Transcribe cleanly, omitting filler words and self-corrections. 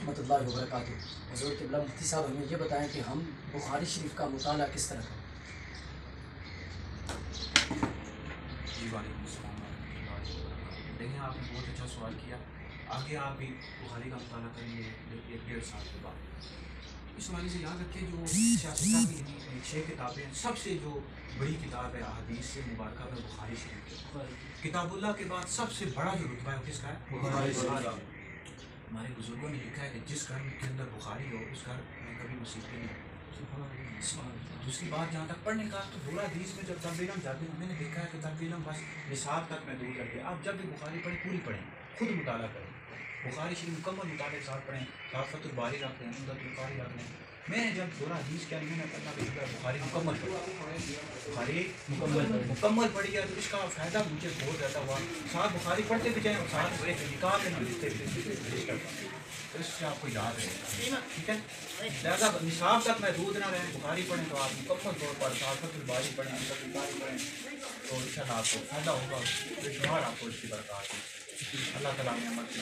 ورحمۃ اللہ وبرکاتہ۔ حضور قبلہ مفتی صاحب ہمیں یہ بتائیں کہ ہم بخاری شریف کا مطالعہ کس طرح کریں؟ جی وعلیکم السلام ورحمۃ اللہ وبرکاتہ۔ دیکھیں آپ نے بہت اچھا سوال کیا۔ آگے آپ بھی بخاری کا مطالعہ کریں گے 1.5 سال کے بعد۔ اس حوالے سے یاد رکھیں جو سیاستہ کی 6 کتابیں ہیں، سب سے جو بڑی کتاب ہے احادیث سے مبارکہ میں بخاری شریف ہے۔ کتاب اللہ کے بعد سب سے بڑا جو رتبہ ہے وہ کس کا ہے؟ بخاری شریف۔ ہمارے بزرگوں نے لکھا ہے کہ جس گھر کے اندر بخاری ہو اس گھر میں کبھی مصیبتیں نہیں ہوتی۔ دوسری بات جہاں تک پڑھنے کا، تو دورہ حدیث میں جب طالب علم جاتے ہیں، میں نے دیکھا ہے کہ طالب علم بس نصاب تک محدود رہتے ہیں۔ آپ جب بھی بخاری پڑھیں پوری پڑھیں، خود مطالعہ کریں، بخاری شریف مکمل مطالعے کے ساتھ پڑھیں، فتح الباری رکھ لیں، عمدۃ القاری رکھ لیں۔ میں نے جب دورہ حدیث کیا میں نے پڑھنا کہ بخاری مکمل پڑھی، بخاری مکمل پڑھی ہے، تو اس کا فائدہ مجھے بہت زیادہ ہوا۔ ساتھ بخاری پڑھتے بھی جائیں اور ساتھ نکاح کے نام لکھتے بھی، تو اس سے آپ کو یاد رہے گا، ٹھیک ہے؟ لہٰذا نصاب تک محدود نہ رہیں، بخاری پڑھیں تو آپ مکمل طور پر فتح الباری پڑھیں، عمدۃ القاری پڑھیں، تو ان شاء اللہ آپ کو فائدہ ہوگا، بے شمار آپ کو اس کی برکات ہے۔ اللہ تعالیٰ نے عمل کی